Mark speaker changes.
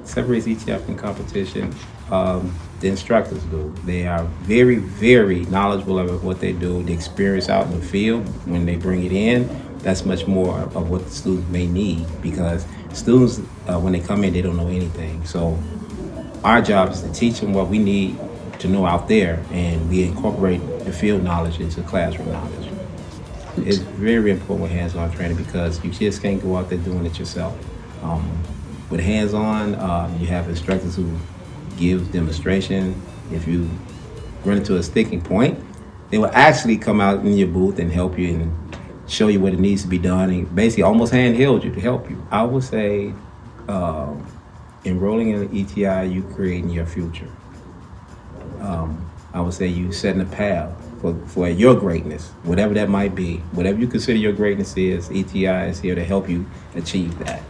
Speaker 1: separates ETI from competition, the instructors do. They are very, very knowledgeable of what they do. The experience out in the field, when they bring it in, that's much more of what the students may need, because students, when they come in, they don't know anything. So our job is to teach them what we need to know out there, and we incorporate the field knowledge into classroom knowledge. It's very important with hands-on training, because you just can't go out there doing it yourself. With hands-on, you have instructors who give demonstration. If you run into a sticking point, they will actually come out in your booth and help you and show you what it needs to be done, and basically almost handheld you to help you. I would say enrolling in an ETI, you creating your future. I would say you setting a path for your greatness, whatever that might be. Whatever you consider your greatness is, ETI is here to help you achieve that.